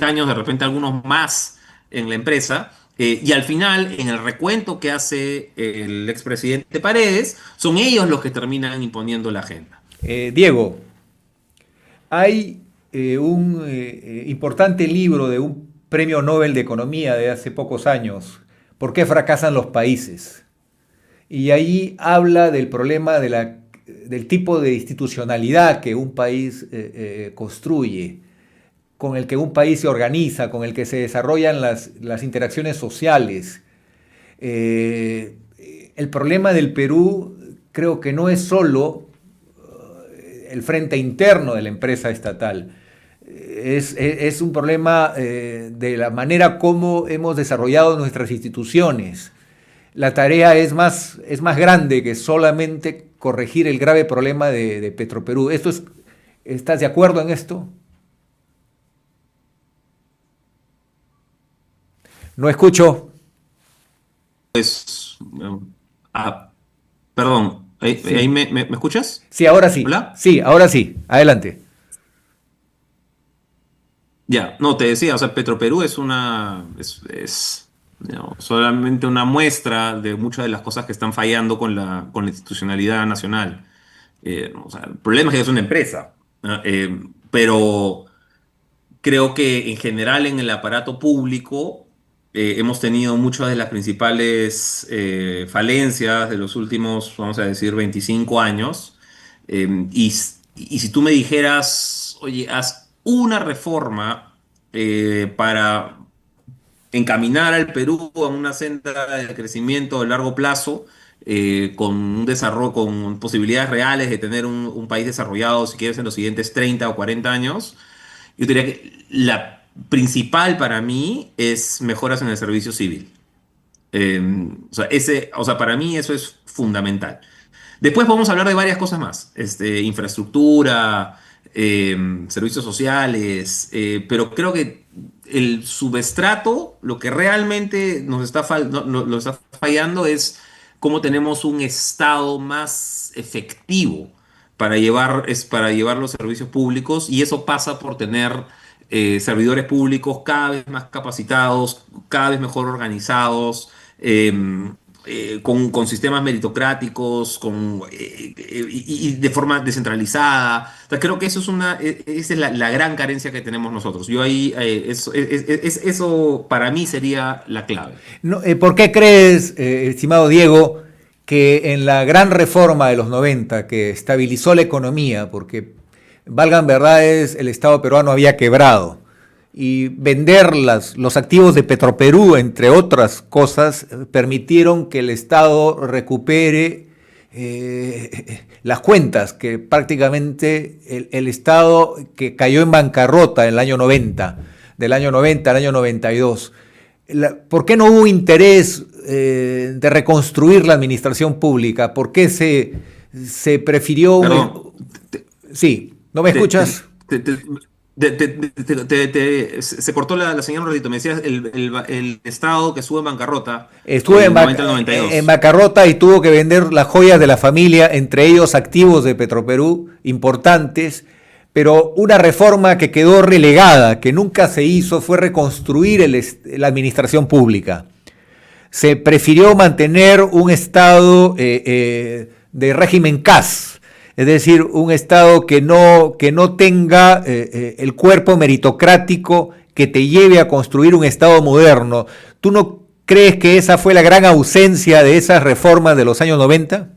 Speaker 3: años, de repente algunos más en la empresa. Y al final, en el recuento que hace el expresidente Paredes, son ellos los que terminan imponiendo la agenda.
Speaker 2: Diego, hay un importante libro de un premio Nobel de Economía de hace pocos años, ¿Por qué fracasan los países? Y ahí habla del problema del tipo de institucionalidad que un país construye, con el que un país se organiza, con el que se desarrollan las interacciones sociales. El problema del Perú creo que no es solo el frente interno de la empresa estatal, es un problema de la manera como hemos desarrollado nuestras instituciones. La tarea es más grande que solamente corregir el grave problema de Petroperú. ¿Estás de acuerdo en esto? No escucho.
Speaker 3: Pues, perdón,
Speaker 2: Sí.
Speaker 3: ¿me escuchas?
Speaker 2: Sí, ahora sí.
Speaker 3: ¿Hola?
Speaker 2: Sí, ahora sí. Adelante.
Speaker 3: Ya, no, te decía, o sea, Petroperú es solamente una muestra de muchas de las cosas que están fallando con la institucionalidad nacional. O sea, el problema es que es una empresa, ¿no? Pero creo que en general en el aparato público hemos tenido muchas de las principales falencias de los últimos, vamos a decir, 25 años. Y si tú me dijeras, oye, haz una reforma para encaminar al Perú a una senda de crecimiento a largo plazo, con un desarrollo, con posibilidades reales de tener un país desarrollado, si quieres, en los siguientes 30 o 40 años, yo diría que principal para mí es mejoras en el servicio civil. Para mí eso es fundamental. Después vamos a hablar de varias cosas más, infraestructura, servicios sociales, pero creo que el subestrato, lo que realmente nos está fallando es cómo tenemos un Estado más efectivo para llevar los servicios públicos, y eso pasa por tener servidores públicos cada vez más capacitados, cada vez mejor organizados, con sistemas meritocráticos, y de forma descentralizada. O sea, creo que esa es la gran carencia que tenemos nosotros. Yo ahí, eso para mí sería la clave.
Speaker 2: No, ¿por qué crees, estimado Diego, que en la gran reforma de los 90 que estabilizó la economía, porque valgan verdades, el Estado peruano había quebrado, y vender los activos de Petroperú, entre otras cosas, permitieron que el Estado recupere las cuentas, que prácticamente el Estado que cayó en bancarrota en el año 90, del año 90 al año 92? ¿Por qué no hubo interés de reconstruir la administración pública? ¿Por qué se prefirió...
Speaker 3: Perdón,
Speaker 2: Sí, ¿no me escuchas?
Speaker 3: Se cortó la señal un ratito. Me decías el Estado que sube en bancarrota
Speaker 2: Estuve
Speaker 3: del 90 al 92.
Speaker 2: en bancarrota y tuvo que vender las joyas de la familia, entre ellos activos de Petroperú importantes, pero una reforma que quedó relegada, que nunca se hizo, fue reconstruir la administración pública. Se prefirió mantener un Estado de régimen CAS, es decir, un Estado que no tenga el cuerpo meritocrático que te lleve a construir un Estado moderno. ¿Tú no crees que esa fue la gran ausencia de esas reformas de los años 90?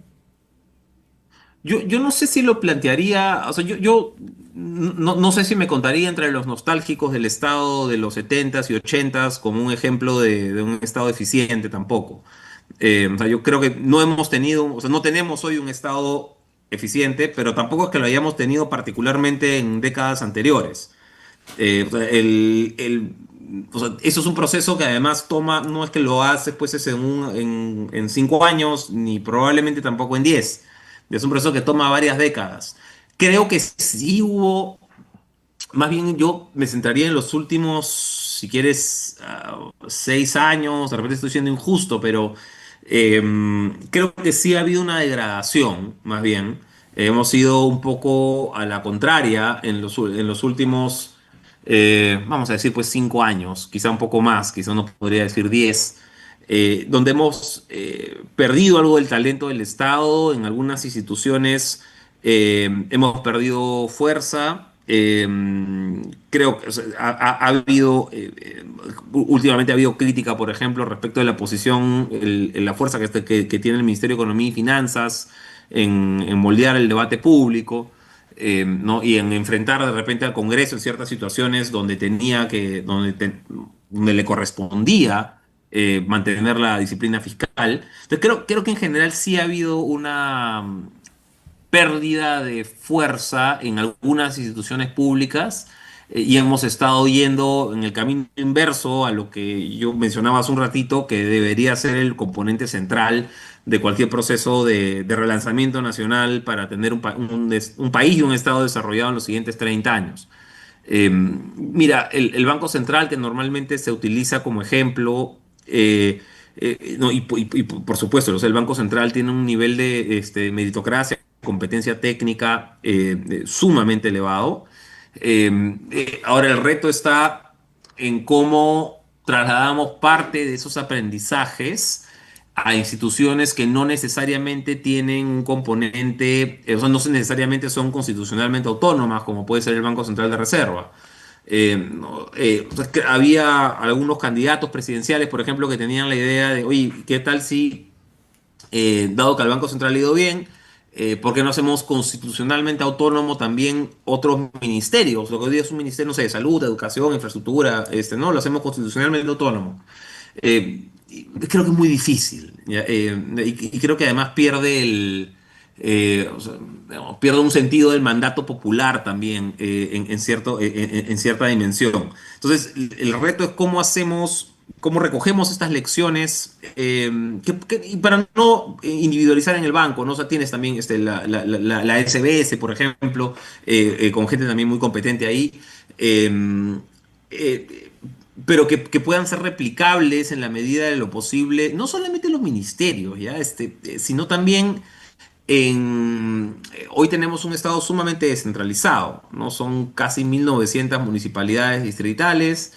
Speaker 3: Yo no sé si lo plantearía, o sea, yo no sé si me contaría entre los nostálgicos del Estado de los 70s y 80s como un ejemplo de un Estado eficiente tampoco. O sea, yo creo que no tenemos hoy un Estado eficiente, pero tampoco es que lo hayamos tenido particularmente en décadas anteriores. O sea, eso es un proceso que además no es que lo haces pues en 5 años, ni probablemente tampoco en 10. Es un proceso que toma varias décadas. Creo que sí hubo, más bien yo me centraría en los últimos, si quieres, 6 años. De repente estoy siendo injusto, pero creo que sí ha habido una degradación, más bien. Hemos ido un poco a la contraria en los últimos, vamos a decir, pues 5 años, quizá un poco más, quizá uno podría decir 10, donde hemos perdido algo del talento del Estado. En algunas instituciones hemos perdido fuerza. Creo que, o sea, ha habido, últimamente ha habido crítica, por ejemplo, respecto de la posición, la fuerza que tiene el Ministerio de Economía y Finanzas en moldear el debate público, ¿no? Y en enfrentar de repente al Congreso en ciertas situaciones donde le correspondía mantener la disciplina fiscal. Entonces creo que en general sí ha habido una pérdida de fuerza en algunas instituciones públicas, y hemos estado yendo en el camino inverso a lo que yo mencionaba hace un ratito, que debería ser el componente central de cualquier proceso de relanzamiento nacional para tener un país y un Estado desarrollado en los siguientes 30 años. Mira, el Banco Central, que normalmente se utiliza como ejemplo, no, y por supuesto, o sea, el Banco Central tiene un nivel de meritocracia, competencia técnica sumamente elevado. Ahora el reto está en cómo trasladamos parte de esos aprendizajes a instituciones que no necesariamente tienen un componente, o sea, no necesariamente son constitucionalmente autónomas, como puede ser el Banco Central de Reserva. O sea, que había algunos candidatos presidenciales, por ejemplo, que tenían la idea de, oye, ¿qué tal si, dado que al Banco Central le ha ido bien, ¿por qué no hacemos constitucionalmente autónomo también otros ministerios? Lo que hoy día es un ministerio, no sé, de salud, educación, infraestructura, ¿no? Lo hacemos constitucionalmente autónomo. Creo que es muy difícil, ¿ya? Y creo que además pierde O sea, digamos, pierde un sentido del mandato popular también en cierta dimensión. Entonces, el reto es cómo hacemos, cómo recogemos estas lecciones y para no individualizar en el banco, ¿no? O sea, tienes también la SBS, por ejemplo, con gente también muy competente ahí. eh, eh, pero que puedan ser replicables en la medida de lo posible, no solamente en los ministerios, ¿ya? Sino también hoy tenemos un estado sumamente descentralizado, ¿no? Son casi 1900 municipalidades distritales,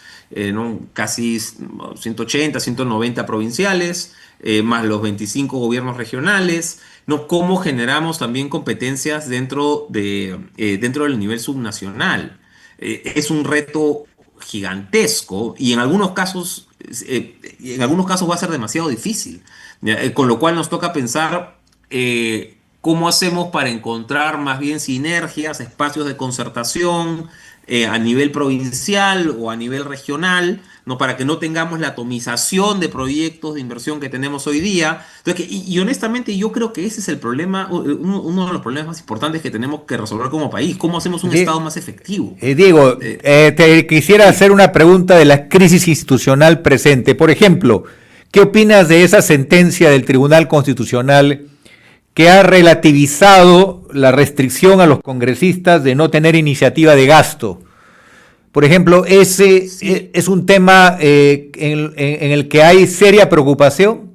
Speaker 3: ¿no? Casi 180, 190 provinciales, más los 25 gobiernos regionales, ¿no? ¿Cómo generamos también competencias dentro del nivel subnacional? Es un reto gigantesco y en algunos casos va a ser demasiado difícil. ¿Ya? Con lo cual nos toca pensar cómo hacemos para encontrar más bien sinergias, espacios de concertación a nivel provincial o a nivel regional, ¿no? Para que no tengamos la atomización de proyectos de inversión que tenemos hoy día. Entonces, y honestamente yo creo que ese es el problema, uno de los problemas más importantes que tenemos que resolver como país. ¿Cómo hacemos un Estado más efectivo?
Speaker 2: Diego, te quisiera hacer una pregunta de la crisis institucional presente. Por ejemplo, ¿qué opinas de esa sentencia del Tribunal Constitucional que ha relativizado la restricción a los congresistas de no tener iniciativa de gasto? Por ejemplo, ese
Speaker 3: Sí.
Speaker 2: es un tema en el que hay seria preocupación.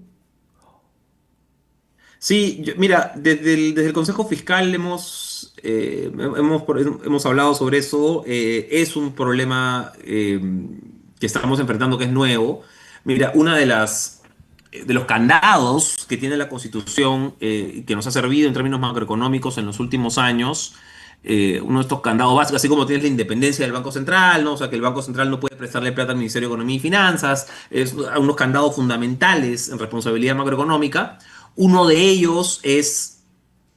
Speaker 3: Sí, mira, desde el Consejo Fiscal hemos hablado sobre eso. Es un problema que estamos enfrentando que es nuevo. Mira, de los candados que tiene la Constitución y que nos ha servido en términos macroeconómicos en los últimos años, uno de estos candados básicos, así como tienes la independencia del Banco Central, ¿no? O sea, que el Banco Central no puede prestarle plata al Ministerio de Economía y Finanzas, es unos candados fundamentales en responsabilidad macroeconómica. Uno de ellos es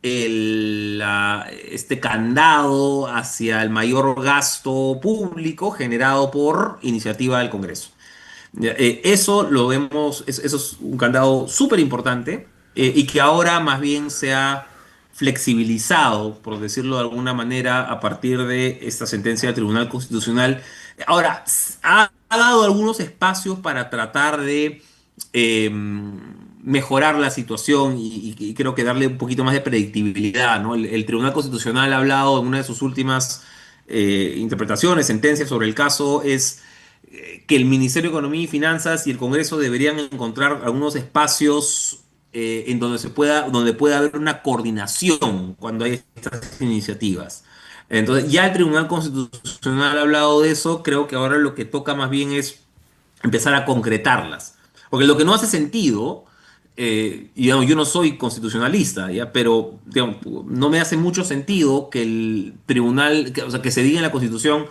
Speaker 3: este candado hacia el mayor gasto público generado por iniciativa del Congreso. Eso lo vemos, eso es un candado súper importante y que ahora más bien se ha flexibilizado, por decirlo de alguna manera, a partir de esta sentencia del Tribunal Constitucional. Ahora, ha dado algunos espacios para tratar de mejorar la situación y creo que darle un poquito más de predictibilidad, ¿no? El Tribunal Constitucional ha hablado en una de sus últimas interpretaciones, sentencias sobre el caso, es que el Ministerio de Economía y Finanzas y el Congreso deberían encontrar algunos espacios en donde pueda haber una coordinación cuando hay estas iniciativas. Entonces, ya el Tribunal Constitucional ha hablado de eso, creo que ahora lo que toca más bien es empezar a concretarlas. Porque lo que no hace sentido, y digamos, yo no soy constitucionalista, ¿ya? Pero digamos, no me hace mucho sentido que el tribunal, o sea, que se diga en la Constitución,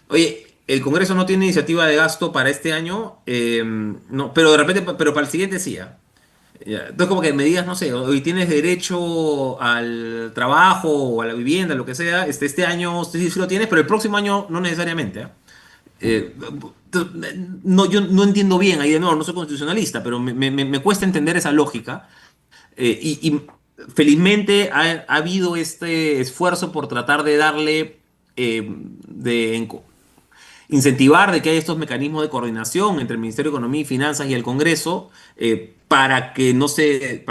Speaker 3: oye, el Congreso no tiene iniciativa de gasto para este año, no, pero de repente, pero para el siguiente sí, ¿ya? Ya. Entonces como que me digas, no sé, hoy tienes derecho al trabajo o a la vivienda, lo que sea, este año sí, sí lo tienes, pero el próximo año no necesariamente, ¿ah? Eh, no, yo no entiendo bien, ahí de nuevo, no soy constitucionalista, pero me cuesta entender esa lógica. Y felizmente ha habido este esfuerzo por tratar de darle, incentivar de que haya estos mecanismos de coordinación entre el Ministerio de Economía y Finanzas y el Congreso para que no se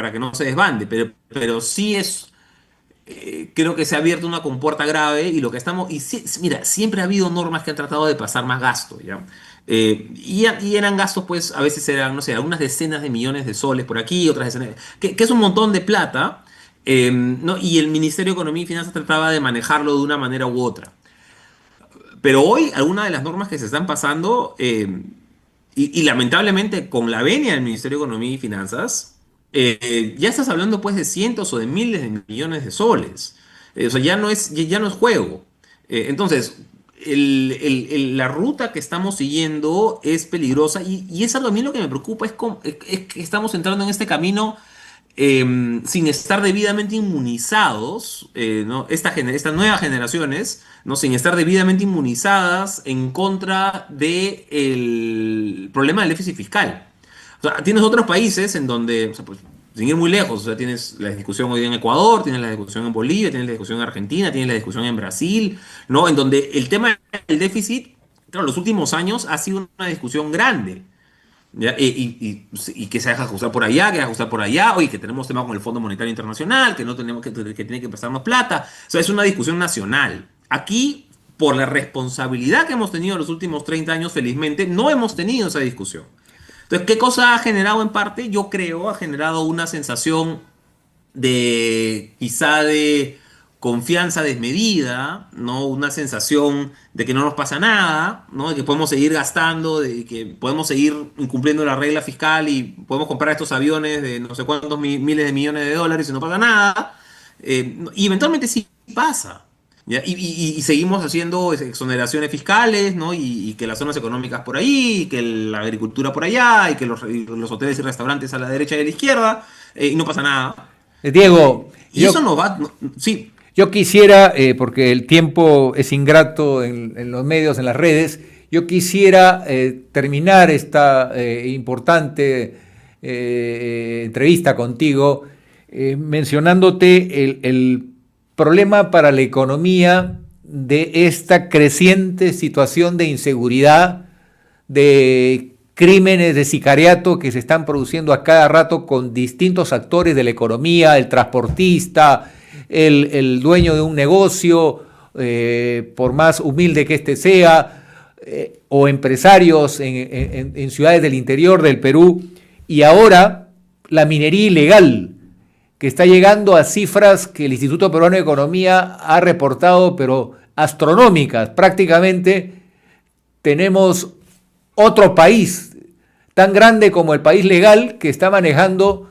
Speaker 3: desbande. Pero sí creo que se ha abierto una compuerta grave y lo que estamos, mira, siempre ha habido normas que han tratado de pasar más gasto, ¿ya? Y eran gastos, pues, a veces eran, no sé, algunas decenas de millones de soles por aquí, otras decenas, que es un montón de plata, ¿no? Y el Ministerio de Economía y Finanzas trataba de manejarlo de una manera u otra. Pero hoy, algunas de las normas que se están pasando, y lamentablemente con la venia del Ministerio de Economía y Finanzas, ya estás hablando pues de cientos o de miles de millones de soles. O sea, ya no es juego. Entonces, la ruta que estamos siguiendo es peligrosa y es algo a mí lo que me preocupa, es que estamos entrando en este camino sin estar debidamente inmunizados, ¿no? Estas nuevas generaciones, ¿no? Sin estar debidamente inmunizadas en contra del problema del déficit fiscal. O sea, tienes otros países en donde, o sea, pues, sin ir muy lejos, o sea, tienes la discusión hoy en Ecuador, tienes la discusión en Bolivia, tienes la discusión en Argentina, tienes la discusión en Brasil, ¿no? En donde el tema del déficit, claro, los últimos años ha sido una discusión grande. ¿Ya? Y que se deja ajustar por allá, que deja ajustar por allá, oye, que tenemos tema con el Fondo Monetario Internacional, que no tenemos que tiene que prestarnos plata. O sea, es una discusión nacional. Aquí, por la responsabilidad que hemos tenido en los últimos 30 años, felizmente, no hemos tenido esa discusión. Entonces, ¿qué cosa ha generado en parte? Yo creo, ha generado una sensación de quizá de confianza desmedida, ¿no? Una sensación de que no nos pasa nada, ¿no? De que podemos seguir gastando, de que podemos seguir incumpliendo la regla fiscal y podemos comprar estos aviones de no sé cuántos miles de millones de dólares y no pasa nada. Y eventualmente sí pasa. ¿Ya? Y seguimos haciendo exoneraciones fiscales, ¿no? Y que las zonas económicas por ahí, y que la agricultura por allá, y que los hoteles y restaurantes a la derecha y a la izquierda, y no pasa nada.
Speaker 2: Diego,
Speaker 3: Y eso no va, sí.
Speaker 2: yo quisiera, porque el tiempo es ingrato en los medios, en las redes, yo quisiera terminar esta importante entrevista contigo mencionándote el problema para la economía de esta creciente situación de inseguridad, de crímenes de sicariato que se están produciendo a cada rato con distintos actores de la economía, el transportista, el dueño de un negocio, por más humilde que éste sea, o empresarios en ciudades del interior del Perú, y ahora la minería ilegal, que está llegando a cifras que el Instituto Peruano de Economía ha reportado, pero astronómicas. Prácticamente tenemos otro país tan grande como el país legal que está manejando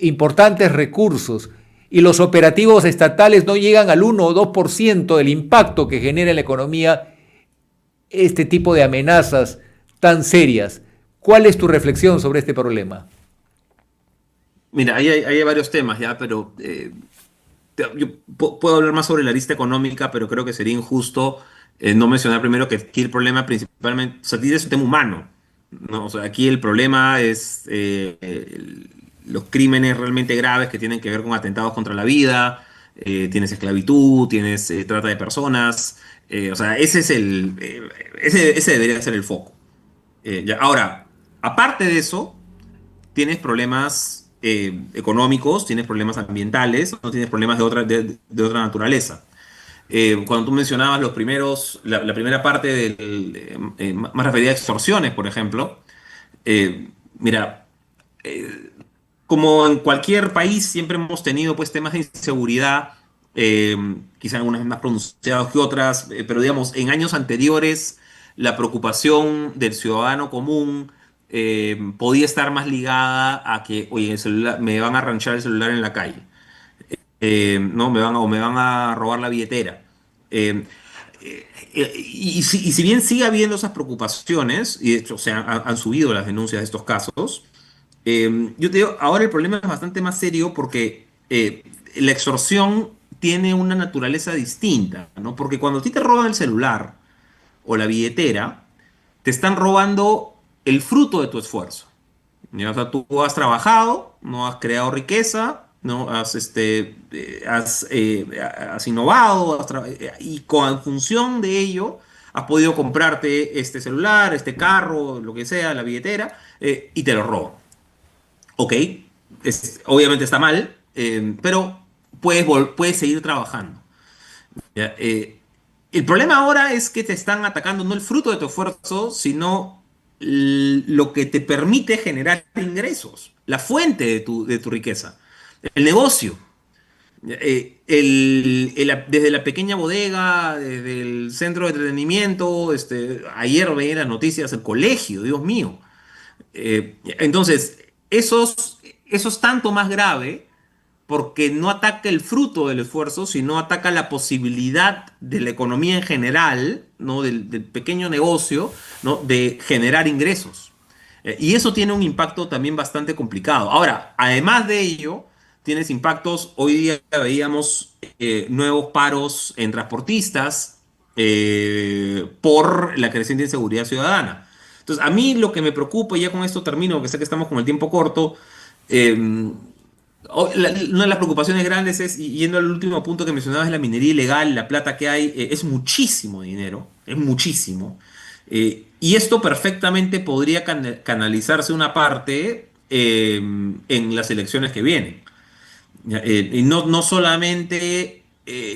Speaker 2: importantes recursos, y los operativos estatales no llegan al 1 o 2% del impacto que genera en la economía este tipo de amenazas tan serias. ¿Cuál es tu reflexión sobre este problema?
Speaker 3: Mira, hay varios temas ya, pero yo puedo hablar más sobre la lista económica, pero creo que sería injusto no mencionar primero que aquí el problema principalmente, o sea, es un tema humano, ¿no? O sea, aquí el problema es los crímenes realmente graves que tienen que ver con atentados contra la vida, tienes esclavitud, tienes trata de personas, o sea, ese debería ser el foco. Ya. Ahora, aparte de eso, tienes problemas económicos, tienes problemas ambientales, no tienes problemas de otra naturaleza. Cuando tú mencionabas la primera parte más referida a extorsiones, por ejemplo, mira, como en cualquier país siempre hemos tenido pues temas de inseguridad, quizá algunas más pronunciados que otras, pero digamos, en años anteriores la preocupación del ciudadano común podía estar más ligada a que, oye, me van a ranchar el celular en la calle, no, me van a robar la billetera. Y si bien sigue habiendo esas preocupaciones, y de hecho han subido las denuncias de estos casos, yo te digo, ahora el problema es bastante más serio porque la extorsión tiene una naturaleza distinta, ¿no? Porque cuando a ti te roban el celular o la billetera, te están robando el fruto de tu esfuerzo. ¿Ya? O sea, tú has trabajado, no has creado riqueza, no has, has innovado, y en función de ello has podido comprarte este celular, este carro, lo que sea, la billetera, y te lo roban. Ok, obviamente está mal, pero puedes seguir trabajando. ¿Ya? El problema ahora es que te están atacando no el fruto de tu esfuerzo, sino lo que te permite generar ingresos, la fuente de tu riqueza, el negocio. Desde la pequeña bodega, desde el centro de entretenimiento, ayer veía las noticias, el colegio, Dios mío. Entonces, eso es tanto más grave porque no ataca el fruto del esfuerzo, sino ataca la posibilidad de la economía en general, ¿no? Del pequeño negocio, ¿no? De generar ingresos. Y eso tiene un impacto también bastante complicado. Ahora, además de ello, tienes impactos, hoy día veíamos nuevos paros en transportistas por la creciente inseguridad ciudadana. Entonces, a mí lo que me preocupa, y ya con esto termino, que sé que estamos con el tiempo corto, Una de las preocupaciones grandes es, y yendo al último punto que mencionabas, la minería ilegal, la plata que hay, es muchísimo dinero, es muchísimo. Y esto perfectamente podría canalizarse una parte en las elecciones que vienen. Y no solamente,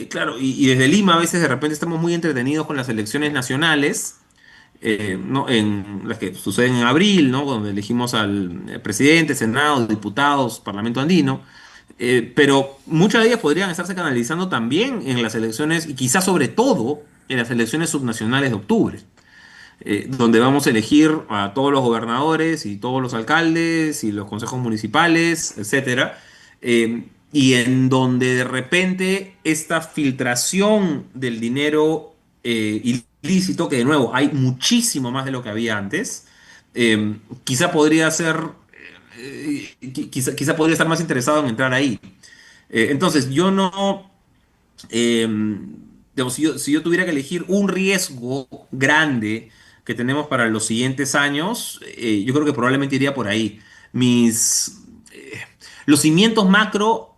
Speaker 3: claro, y desde Lima a veces de repente estamos muy entretenidos con las elecciones nacionales, ¿no? En las que suceden en abril, ¿no? Donde elegimos al presidente, senado, diputados, parlamento andino, pero muchas de ellas podrían estarse canalizando también en las elecciones, y quizás sobre todo en las elecciones subnacionales de octubre, donde vamos a elegir a todos los gobernadores y todos los alcaldes y los consejos municipales, etcétera, y en donde de repente esta filtración del dinero ilícito, que de nuevo hay muchísimo más de lo que había antes, quizá podría ser, quizá podría estar más interesado en entrar ahí. Entonces, yo no, eh, digamos, si yo tuviera que elegir un riesgo grande que tenemos para los siguientes años, yo creo que probablemente iría por ahí. Mis, eh, los cimientos macro,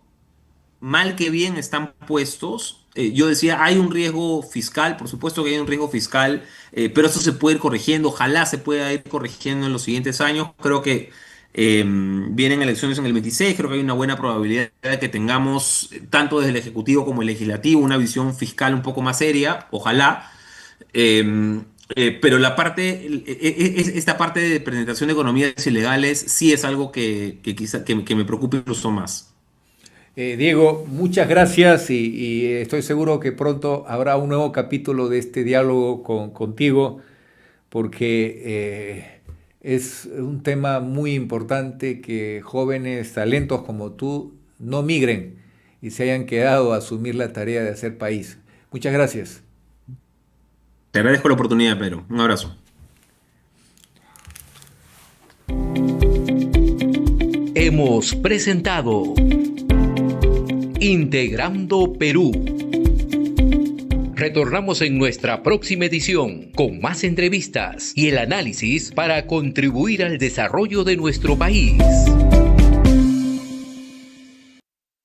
Speaker 3: mal que bien, están puestos. Yo decía, hay un riesgo fiscal, por supuesto que hay un riesgo fiscal, pero eso se puede ir corrigiendo, ojalá se pueda ir corrigiendo en los siguientes años. Creo que vienen elecciones en el 26, creo que hay una buena probabilidad de que tengamos, tanto desde el Ejecutivo como el Legislativo, una visión fiscal un poco más seria, ojalá. Eh, pero esta parte de presentación de economías ilegales sí es algo que quizá que me preocupa incluso más.
Speaker 2: Diego, muchas gracias y estoy seguro que pronto habrá un nuevo capítulo de este diálogo contigo porque es un tema muy importante que jóvenes talentos como tú no migren y se hayan quedado a asumir la tarea de hacer país. Muchas gracias.
Speaker 3: Te agradezco la oportunidad, Pedro. Un abrazo.
Speaker 1: Hemos presentado Integrando Perú. Retornamos en nuestra próxima edición con más entrevistas y el análisis para contribuir al desarrollo de nuestro país.